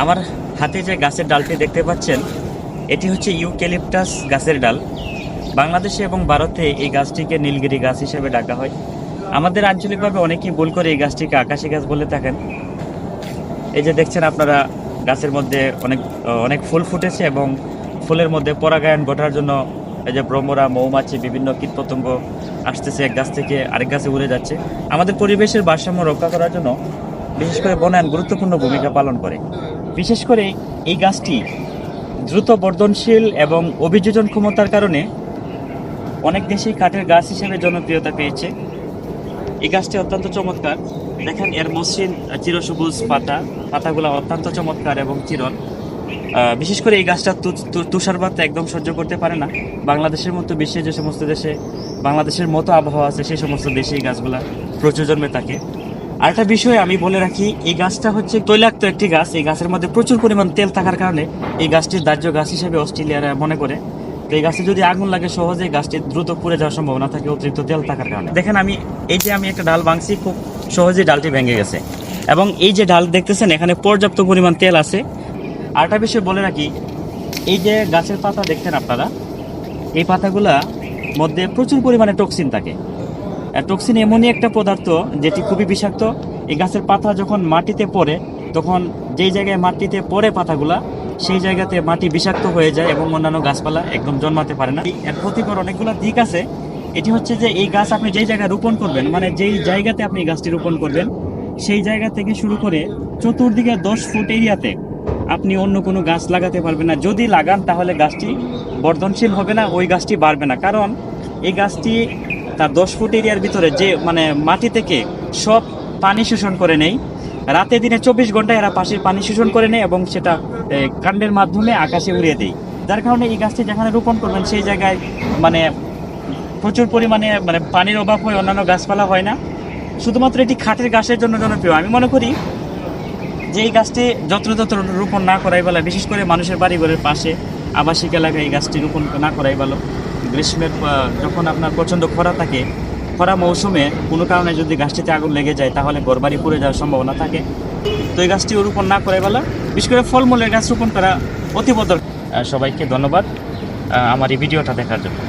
আমার হাতে যে গাছের ডালটি দেখতে পাচ্ছেন, এটি হচ্ছে ইউক্যালিপটাস গাছের ডাল। বাংলাদেশে এবং ভারতে এই গাছটিকে নীলগিরি গাছ হিসেবে ডাকা হয়। আমাদের আঞ্চলিকভাবে অনেকেই ভুল করে এই গাছটিকে আকাশি গাছ বলে থাকেন। এই যে দেখছেন আপনারা, গাছের মধ্যে অনেক অনেক ফুল ফুটেছে এবং ফুলের মধ্যে পরাগায়ন ঘটার জন্য এই যে ভ্রমরা, মৌমাছি, বিভিন্ন কীটপতঙ্গ আসতেছে, এক গাছ থেকে আরেক গাছে উড়ে যাচ্ছে। আমাদের পরিবেশের ভারসাম্য রক্ষা করার জন্য বিশেষ করে বনায়ন গুরুত্বপূর্ণ ভূমিকা পালন করে। বিশেষ করে এই গাছটি দ্রুত বর্ধনশীল এবং অভিযোজন ক্ষমতার কারণে অনেক দেশেই কাঠের গাছ হিসেবে জনপ্রিয়তা পেয়েছে। এই গাছটি অত্যন্ত চমৎকার। দেখেন এর মসৃণ চিরসবুজ পাতাগুলো অত্যন্ত চমৎকার এবং চিরন। বিশেষ করে এই গাছটা তুষারপাত একদম সহ্য করতে পারে না। বাংলাদেশের মতো বিশ্বের যে সমস্ত দেশে বাংলাদেশের মতো আবহাওয়া আছে, সেই সমস্ত দেশে এই গাছগুলা প্রচুর জন্মে থাকে। আরেকটা বিষয় আমি বলে রাখি, এই গাছটা হচ্ছে তৈলাক্ত একটি গাছ। এই গাছের মধ্যে প্রচুর পরিমাণ তেল থাকার কারণে এই গাছটির দাহ্য গাছ হিসেবে অস্ট্রেলিয়ারা মনে করে। তো এই গাছে যদি আগুন লাগে সহজে গাছটি দ্রুত পুড়ে যাওয়ার সম্ভাবনা থাকে অতিরিক্ত তেল থাকার কারণে। দেখেন আমি একটা ডাল ভাঙছি, খুব সহজেই ডালটি ভেঙে গেছে এবং এই যে ডাল দেখতেছেন এখানে পর্যাপ্ত পরিমাণ তেল আছে। আরেকটা বিষয় বলে রাখি, এই যে গাছের পাতা দেখছেন আপনারা, এই পাতাগুলা মধ্যে প্রচুর পরিমাণে টক্সিন থাকে। টক্সিন এমনই একটা পদার্থ যেটি খুবই বিষাক্ত। এই গাছের পাতা যখন মাটিতে পড়ে, তখন যেই জায়গায় মাটিতে পড়ে পাতাগুলা, সেই জায়গাতে মাটি বিষাক্ত হয়ে যায় এবং অন্যান্য গাছপালা একদম জন্মাতে পারে না। এর ক্ষতিকর অনেকগুলো দিক আছে। এটি হচ্ছে যে এই গাছ আপনি যেই জায়গায় রোপণ করবেন, মানে যেই জায়গাতে আপনি গাছটি রোপণ করবেন, সেই জায়গা থেকে শুরু করে চতুর্দিকে 10 ফুট এরিয়াতে আপনি অন্য কোনো গাছ লাগাতে পারবেন না। যদি লাগান তাহলে গাছটি বর্ধনশীল হবে না, ওই গাছটি বাড়বে না। কারণ এই গাছটি তার 10 ফুট এরিয়ার ভিতরে যে মাটি থেকে সব পানি শোষণ করে নেই। রাতে দিনে 24 ঘন্টায় এরা পানি শোষণ করে নেয় এবং সেটা কাণ্ডের মাধ্যমে আকাশে উড়িয়ে দেয়। যার কারণে এই গাছটি যেখানে রোপণ করবেন সেই জায়গায় প্রচুর পরিমাণে পানির অভাব হয়, অন্যান্য গাছপালা হয় না। শুধুমাত্র এটি খাটের গাছের জন্য জনপ্রিয়। আমি মনে করি যে এই গাছটি যত্র রোপণ না করাই ভালো। বিশেষ করে মানুষের বাড়িঘরের পাশে, আবাসিক এলাকায় এই গাছটি রোপণ না করাই ভালো। গ্রীষ্মের যখন আপনার প্রচণ্ড খরা থাকে, খরা মৌসুমে কোনো কারণে যদি গাছটিতে আগুন লেগে যায় তাহলে ঘরবাড়ি পুড়ে যাওয়ার সম্ভাবনা থাকে। তো এই গাছটি রোপণ না করাই ভালো। বিশেষ করে ফলমূলের গাছ রোপণ করা অতি দরকার। সবাইকে ধন্যবাদ আমার এই ভিডিওটা দেখার জন্য।